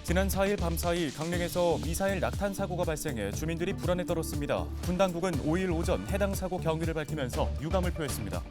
지난 4일 밤사이 강릉에서 미사일 낙탄 사고가 발생해 주민들이 불안에 떨었습니다. 군 당국은 5일 오전 해당 사고 경위를 밝히면서 유감을 표했습니다.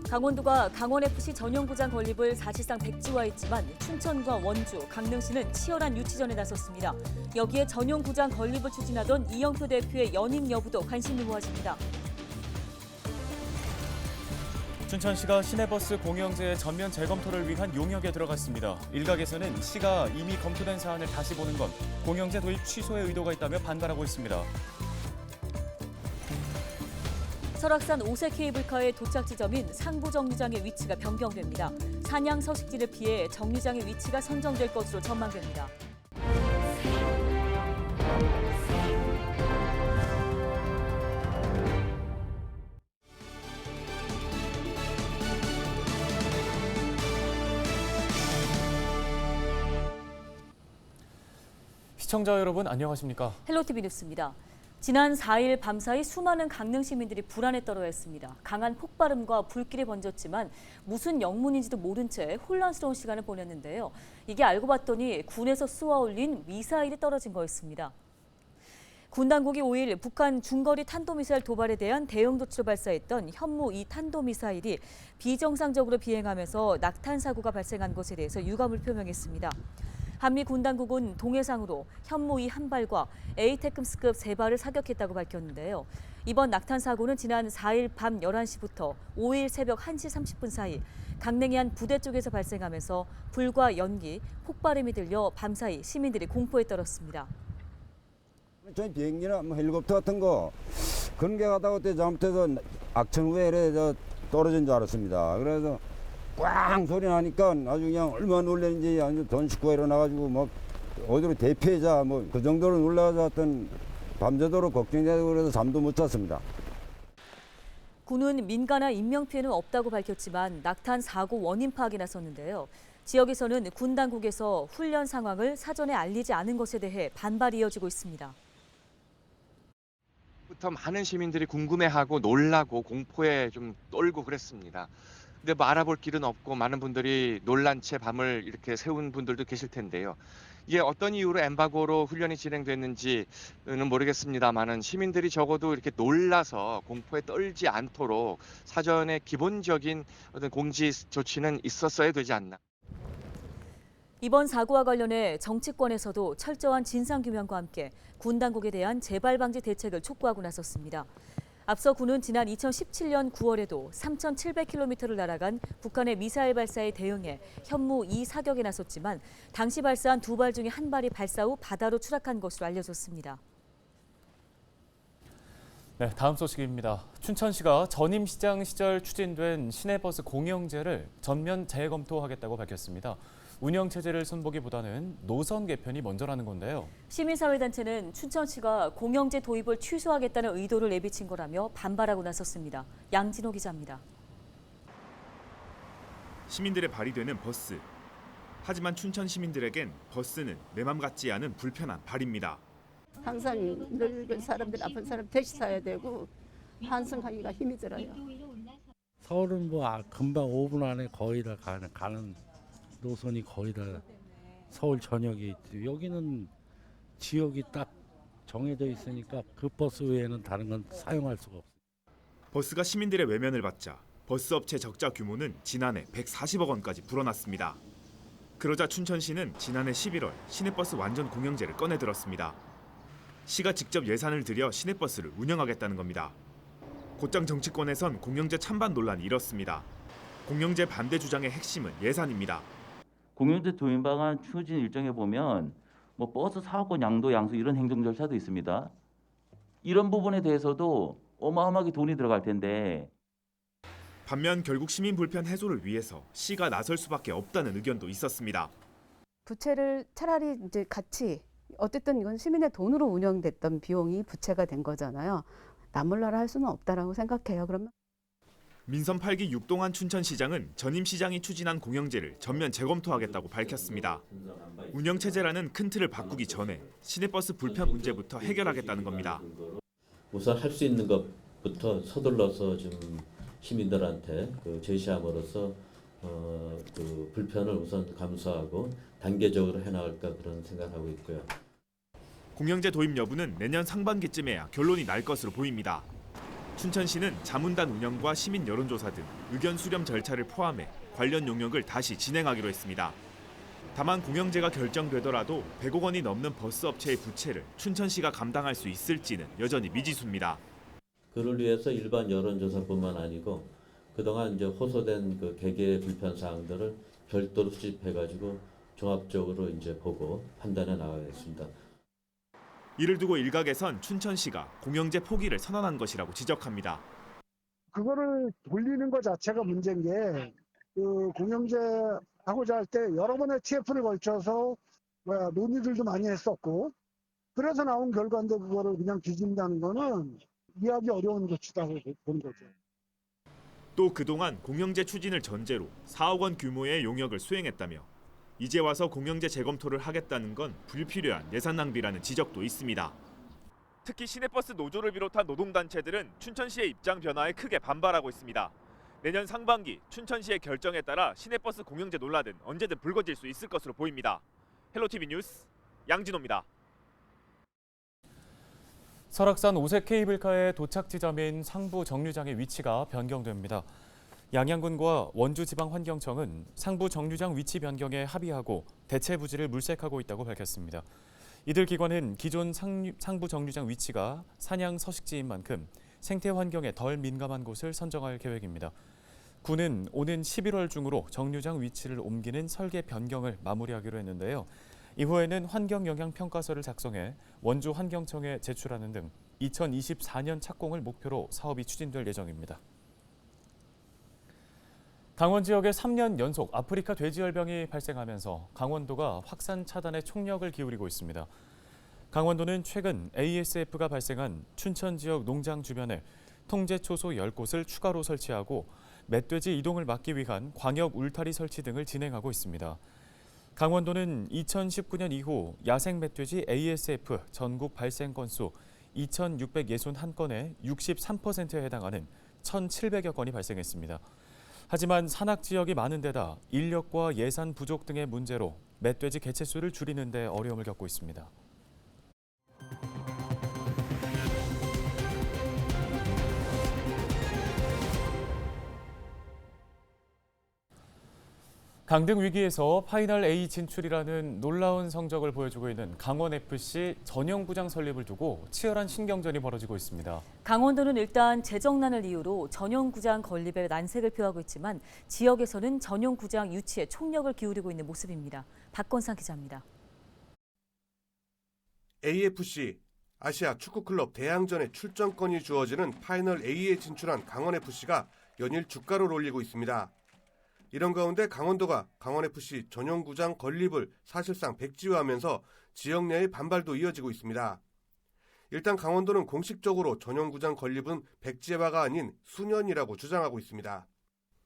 강원도가 강원FC 전용구장 건립을 사실상 백지화했지만 춘천과 원주, 강릉시는 치열한 유치전에 나섰습니다. 여기에 전용구장 건립을 추진하던 이영표 대표의 연임 여부도 관심이 모아집니다. 춘천시가 시내버스 공영제의 전면 재검토를 위한 용역에 들어갔습니다. 일각에서는 시가 이미 검토된 사안을 다시 보는 건 공영제 도입 취소의 의도가 있다며 반발하고 있습니다. 설악산 오색 케이블카의 도착 지점인 상부 정류장의 위치가 변경됩니다. 산양 서식지를 피해 정류장의 위치가 선정될 것으로 전망됩니다. 시청자 여러분 안녕하십니까? 헬로티비 뉴스입니다. 지난 4일 밤사이 수많은 강릉 시민들이 불안에 떨어했습니다. 강한 폭발음과 불길이 번졌지만 무슨 영문인지도 모른 채 혼란스러운 시간을 보냈는데요. 이게 알고 봤더니 군에서 쏘아 올린 미사일이 떨어진 거였습니다. 군 당국이 5일 북한 중거리 탄도미사일 도발에 대한 대응 조치를 발사했던 현무2 탄도미사일이 비정상적으로 비행하면서 낙탄 사고가 발생한 것에 대해서 유감을 표명했습니다. 한미 군 당국은 동해상으로 현무2 한 발과 에이테크스급 3발을 사격했다고 밝혔는데요. 이번 낙탄 사고는 지난 4일 밤 11시부터 5일 새벽 1시 30분 사이 강릉의 한 부대 쪽에서 발생하면서 불과 연기, 폭발음이 들려 밤사이 시민들이 공포에 떨었습니다. 저희 비행기나 뭐 헬리콥터 같은 거 그런 게 가다가 그때 잘못해서 악천 후에 떨어진 줄 알았습니다. 그래서 꽝 소리 나니까 아주 그냥 얼마나 놀랐는지 아주 전 식구가 일어나가지고 뭐 어디로 대피하자 뭐 그 정도로 놀라서 하여튼 밤새도록 걱정되고 그래서 잠도 못 잤습니다. 군은 민가나 인명 피해는 없다고 밝혔지만 낙탄 사고 원인 파악에 나섰는데요. 지역에서는 군 당국에서 훈련 상황을 사전에 알리지 않은 것에 대해 반발이 이어지고 있습니다. 부터 많은 시민들이 궁금해하고 놀라고 공포에 좀 떨고 그랬습니다. 근데 뭐 알아볼 길은 없고 많은 분들이 놀란 채 밤을 이렇게 새운 분들도 계실 텐데요. 이게 어떤 이유로 엠바고로 훈련이 진행됐는지는 모르겠습니다만은 시민들이 적어도 이렇게 놀라서 공포에 떨지 않도록 사전에 기본적인 어떤 공지 조치는 있었어야 되지 않나. 이번 사고와 관련해 정치권에서도 철저한 진상규명과 함께 군 당국에 대한 재발 방지 대책을 촉구하고 나섰습니다. 앞서 군은 지난 2017년 9월에도 3,700km를 날아간 북한의 미사일 발사에 대응해 현무2 사격에 나섰지만 당시 발사한 2발 중에 한 발이 발사 후 바다로 추락한 것으로 알려졌습니다. 네, 다음 소식입니다. 춘천시가 전임시장 시절 추진된 시내버스 공영제를 전면 재검토하겠다고 밝혔습니다. 운영체제를 손보기보다는 노선 개편이 먼저라는 건데요. 시민사회단체는 춘천시가 공영제 도입을 취소하겠다는 의도를 내비친 거라며 반발하고 나섰습니다. 양진호 기자입니다. 시민들의 발이 되는 버스. 하지만 춘천 시민들에겐 버스는 내 맘 같지 않은 불편한 발입니다. 항상 늙은 사람들, 아픈 사람 대시 사야 되고 환승하기가 힘이 들어요. 서울은 금방 5분 안에 거의 다 가는 노선이 거의 다 서울 전역에 있지. 여기는 지역이 딱 정해져 있으니까 그 버스 외에는 다른 건 사용할 수가 없어요. 버스가 시민들의 외면을 받자 버스업체 적자 규모는 지난해 140억 원까지 불어났습니다. 그러자 춘천시는 지난해 11월 시내버스 완전 공영제를 꺼내들었습니다. 시가 직접 예산을 들여 시내버스를 운영하겠다는 겁니다. 곧장 정치권에선 공영제 찬반 논란이 일었습니다. 공영제 반대 주장의 핵심은 예산입니다. 공영제 도입 방안 추진 일정에 보면 버스 사고 양도 양수 이런 행정 절차도 있습니다. 이런 부분에 대해서도 어마어마하게 돈이 들어갈 텐데. 반면 결국 시민 불편 해소를 위해서 시가 나설 수밖에 없다는 의견도 있었습니다. 부채를 차라리 이제 같이 어쨌든 이건 시민의 돈으로 운영됐던 비용이 부채가 된 거잖아요. 나몰라라 할 수는 없다라고 생각해요. 그러면 민선 8기 육동환 춘천시장은 전임 시장이 추진한 공영제를 전면 재검토하겠다고 밝혔습니다. 운영체제라는 큰 틀을 바꾸기 전에 시내버스 불편 문제부터 해결하겠다는 겁니다. 우선 할 수 있는 것부터 서둘러서 좀 시민들한테 제시함으로써 그 불편을 우선 감수하고 단계적으로 해나갈까 그런 생각하고 있고요. 공영제 도입 여부는 내년 상반기쯤에야 결론이 날 것으로 보입니다. 춘천시는 자문단 운영과 시민 여론조사 등 의견 수렴 절차를 포함해 관련 용역을 다시 진행하기로 했습니다. 다만 공영제가 결정되더라도 100억 원이 넘는 버스 업체의 부채를 춘천시가 감당할 수 있을지는 여전히 미지수입니다. 그를 위해서 일반 여론조사뿐만 아니고 그동안 이제 호소된 그 개개의 불편 사항들을 별도로 수집해가지고 종합적으로 이제 보고 판단해 나가겠습니다. 이를 두고 일각에선 춘천시가 공영제 포기를 선언한 것이라고 지적합니다. 그거를 돌리는 것 자체가 문제인 게 그 공영제 하고자 할 때 여러 번의 TF를 걸쳐서 논의들도 많이 했었고 그래서 나온 결과인데 그거를 그냥 뒤진다는 거는 이해하기 어려운 조치다고 보는 거죠. 또 그동안 공영제 추진을 전제로 4억 원 규모의 용역을 수행했다며 이제 와서 공영제 재검토를 하겠다는 건 불필요한 예산 낭비라는 지적도 있습니다. 특히 시내버스 노조를 비롯한 노동단체들은 춘천시의 입장 변화에 크게 반발하고 있습니다. 내년 상반기 춘천시의 결정에 따라 시내버스 공영제 논란은 언제든 불거질 수 있을 것으로 보입니다. 헬로티비 뉴스 양진호입니다. 설악산 오색 케이블카의 도착 지점인 상부 정류장의 위치가 변경됩니다. 양양군과 원주지방환경청은 상부 정류장 위치 변경에 합의하고 대체 부지를 물색하고 있다고 밝혔습니다. 이들 기관은 기존 상부 정류장 위치가 산양 서식지인 만큼 생태 환경에 덜 민감한 곳을 선정할 계획입니다. 군은 오는 11월 중으로 정류장 위치를 옮기는 설계 변경을 마무리하기로 했는데요. 이후에는 환경영향평가서를 작성해 원주환경청에 제출하는 등 2024년 착공을 목표로 사업이 추진될 예정입니다. 강원 지역에 3년 연속 아프리카 돼지열병이 발생하면서 강원도가 확산 차단에 총력을 기울이고 있습니다. 강원도는 최근 ASF가 발생한 춘천 지역 농장 주변에 통제 초소 10곳을 추가로 설치하고 멧돼지 이동을 막기 위한 광역 울타리 설치 등을 진행하고 있습니다. 강원도는 2019년 이후 야생 멧돼지 ASF 전국 발생 건수 2,661건의 63%에 해당하는 1,700여 건이 발생했습니다. 하지만 산악 지역이 많은 데다 인력과 예산 부족 등의 문제로 멧돼지 개체수를 줄이는 데 어려움을 겪고 있습니다. 강등 위기에서 파이널 A 진출이라는 놀라운 성적을 보여주고 있는 강원FC 전용구장 설립을 두고 치열한 신경전이 벌어지고 있습니다. 강원도는 일단 재정난을 이유로 전용구장 건립에 난색을 표하고 있지만 지역에서는 전용구장 유치에 총력을 기울이고 있는 모습입니다. 박건상 기자입니다. AFC, 아시아 축구클럽 대항전에 출전권이 주어지는 파이널 A에 진출한 강원FC가 연일 주가를 올리고 있습니다. 이런 가운데 강원도가 강원FC 전용구장 건립을 사실상 백지화하면서 지역 내의 반발도 이어지고 있습니다. 일단 강원도는 공식적으로 전용구장 건립은 백지화가 아닌 수년이라고 주장하고 있습니다.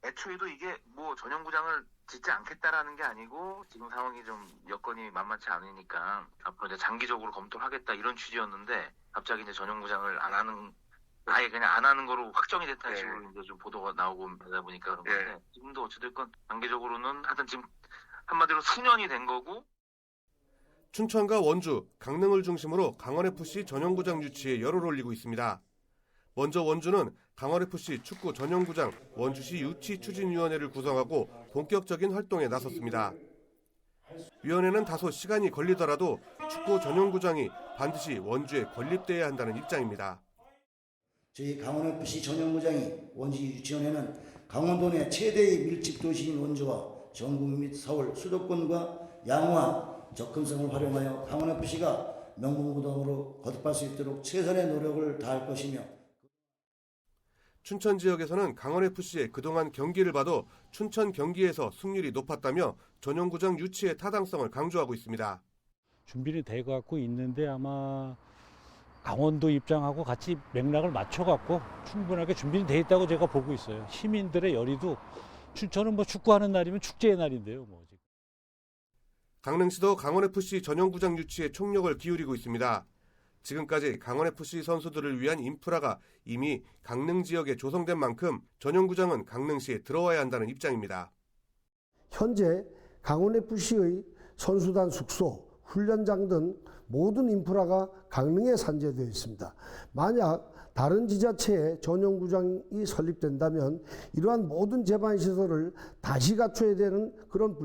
애초에도 이게 뭐 전용구장을 짓지 않겠다라는 게 아니고 지금 상황이 좀 여건이 만만치 않으니까 앞으로 이제 장기적으로 검토를 하겠다 이런 취지였는데 갑자기 이제 전용구장을 안 하는 아예 그냥 안 하는 거로 확정이 됐다는 식으로 이제 좀 보도가 나오고 하다 보니까 그런 건데 지금도 어찌됐건 단계적으로는 하여튼 지금 한마디로 수년이 된 거고. 춘천과 원주, 강릉을 중심으로 강원FC 전용구장 유치에 열을 올리고 있습니다. 먼저 원주는 강원FC 축구 전용구장 원주시 유치 추진위원회를 구성하고 본격적인 활동에 나섰습니다. 위원회는 다소 시간이 걸리더라도 축구 전용구장이 반드시 원주에 건립돼야 한다는 입장입니다. 저희 강원FC 전용구장이 원주 유치원회는 강원도 내 최대의 밀집 도시인 원주와 전국 및 서울 수도권과 양화 접근성을 활용하여 강원FC가 명문구단으로 거듭할 수 있도록 최선의 노력을 다할 것이며 춘천 지역에서는 강원FC의 그동안 경기를 봐도 춘천 경기에서 승률이 높았다며 전용구장 유치의 타당성을 강조하고 있습니다. 준비는 돼갖고 있는데 아마 강원도 입장하고 같이 맥락을 맞춰갖고 충분하게 준비는 돼 있다고 제가 보고 있어요. 시민들의 열의도 춘천은 뭐 축구하는 날이면 축제의 날인데요. 뭐. 강릉시도 강원FC 전용구장 유치에 총력을 기울이고 있습니다. 지금까지 강원FC 선수들을 위한 인프라가 이미 강릉 지역에 조성된 만큼 전용구장은 강릉시에 들어와야 한다는 입장입니다. 현재 강원FC의 선수단 숙소, 훈련장 등 모든 인프라가 강릉에 산재되어 있습니다. 만약 다른 지자체에 전용구장이 설립된다면 이러한 모든 제반시설을 다시 갖춰야 되는 그런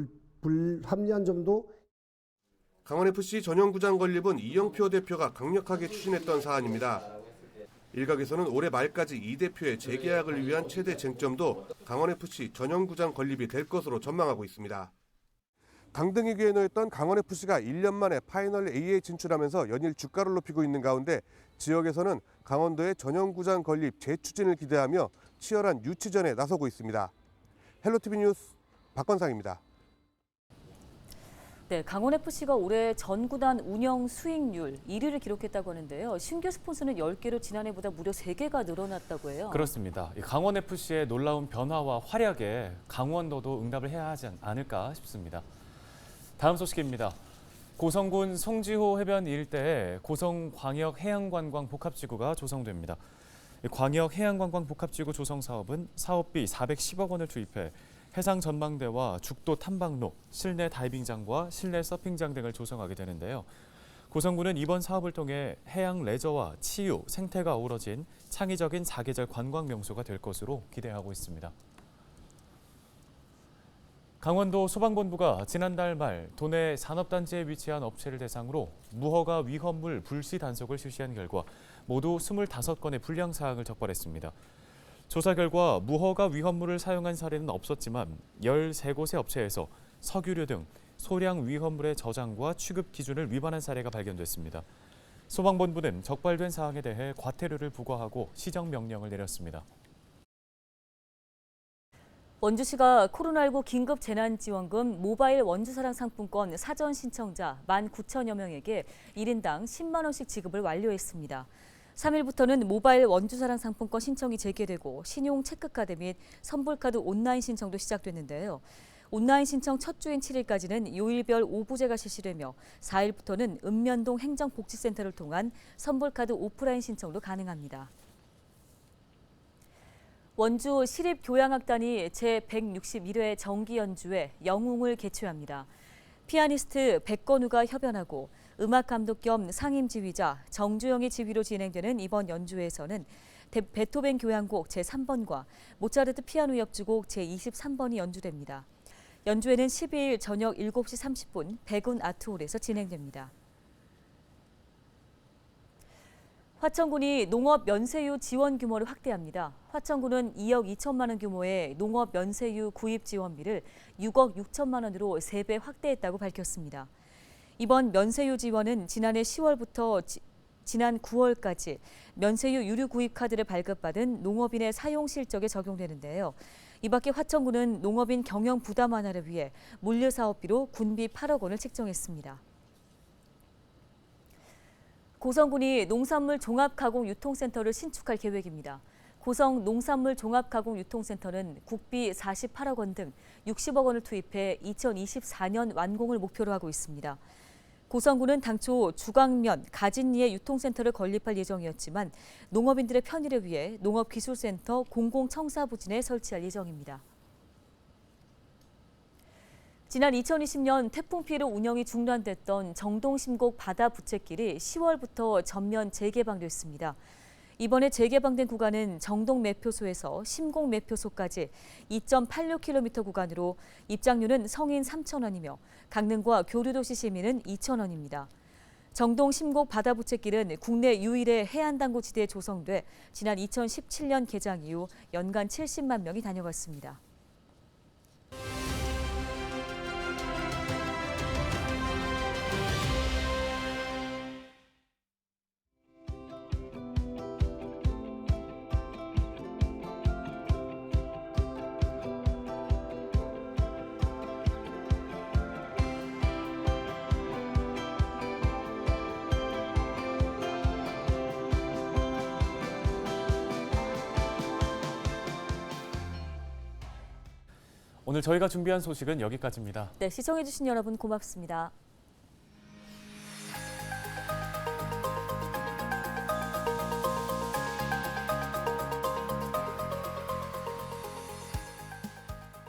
불합리한 점도. 강원FC 전용구장 건립은 이영표 대표가 강력하게 추진했던 사안입니다. 일각에서는 올해 말까지 이 대표의 재계약을 위한 최대 쟁점도 강원FC 전용구장 건립이 될 것으로 전망하고 있습니다. 강등위기에 놓였던 강원FC가 1년 만에 파이널 A에 진출하면서 연일 주가를 높이고 있는 가운데 지역에서는 강원도의 전용구장 건립 재추진을 기대하며 치열한 유치전에 나서고 있습니다. 헬로티비 뉴스 박건상입니다. 네, 강원FC가 올해 전 구단 운영 수익률 1위를 기록했다고 하는데요. 신규 스폰서는 10개로 지난해보다 무려 3개가 늘어났다고 해요. 그렇습니다. 이 강원FC의 놀라운 변화와 활약에 강원도도 응답을 해야 하지 않을까 싶습니다. 다음 소식입니다. 고성군 송지호 해변 일대에 고성광역해양관광 복합지구가 조성됩니다. 광역해양관광 복합지구 조성 사업은 사업비 410억 원을 투입해 해상 전망대와 죽도 탐방로, 실내 다이빙장과 실내 서핑장 등을 조성하게 되는데요. 고성군은 이번 사업을 통해 해양 레저와 치유, 생태가 어우러진 창의적인 사계절 관광 명소가 될 것으로 기대하고 있습니다. 강원도 소방본부가 지난달 말 도내 산업단지에 위치한 업체를 대상으로 무허가 위험물 불시 단속을 실시한 결과 모두 25건의 불량 사항을 적발했습니다. 조사 결과 무허가 위험물을 사용한 사례는 없었지만 13곳의 업체에서 석유류 등 소량 위험물의 저장과 취급 기준을 위반한 사례가 발견됐습니다. 소방본부는 적발된 사항에 대해 과태료를 부과하고 시정 명령을 내렸습니다. 원주시가 코로나19 긴급 재난지원금 모바일 원주사랑 상품권 사전 신청자 19,000여 명에게 1인당 10만 원씩 지급을 완료했습니다. 3일부터는 모바일 원주사랑 상품권 신청이 재개되고 신용 체크카드 및 선불카드 온라인 신청도 시작됐는데요. 온라인 신청 첫 주인 7일까지는 요일별 5부제가 실시되며 4일부터는 읍면동 행정복지센터를 통한 선불카드 오프라인 신청도 가능합니다. 원주 시립교향악단이 제161회 정기연주회 영웅을 개최합니다. 피아니스트 백건우가 협연하고 음악감독 겸 상임지휘자 정주영의 지휘로 진행되는 이번 연주회에서는 베토벤 교향곡 제3번과 모차르트 피아노 협주곡 제23번이 연주됩니다. 연주회는 12일 저녁 7시 30분 백운 아트홀에서 진행됩니다. 화천군이 농업 면세유 지원 규모를 확대합니다. 화천군은 2억 2천만 원 규모의 농업 면세유 구입 지원비를 6억 6천만 원으로 3배 확대했다고 밝혔습니다. 이번 면세유 지원은 지난해 10월부터 지난 9월까지 면세유 유료 구입 카드를 발급받은 농업인의 사용 실적에 적용되는데요. 이 밖에 화천군은 농업인 경영 부담 완화를 위해 물류 사업비로 군비 8억 원을 책정했습니다. 고성군이 농산물 종합가공유통센터를 신축할 계획입니다. 고성 농산물 종합가공유통센터는 국비 48억 원 등 60억 원을 투입해 2024년 완공을 목표로 하고 있습니다. 고성군은 당초 주광면, 가진리에 유통센터를 건립할 예정이었지만 농업인들의 편의를 위해 농업기술센터 공공청사부진에 설치할 예정입니다. 지난 2020년 태풍 피해로 운영이 중단됐던 정동심곡 바다 부채길이 10월부터 전면 재개방됐습니다. 이번에 재개방된 구간은 정동 매표소에서 심곡 매표소까지 2.86km 구간으로 입장료는 성인 3,000원이며 강릉과 교류도시 시민은 2,000원입니다. 정동 심곡 바다 부채길은 국내 유일의 해안당구 지대에 조성돼 지난 2017년 개장 이후 연간 70만 명이 다녀갔습니다. 오늘 저희가 준비한 소식은 여기까지입니다. 네, 시청해주신 여러분 고맙습니다.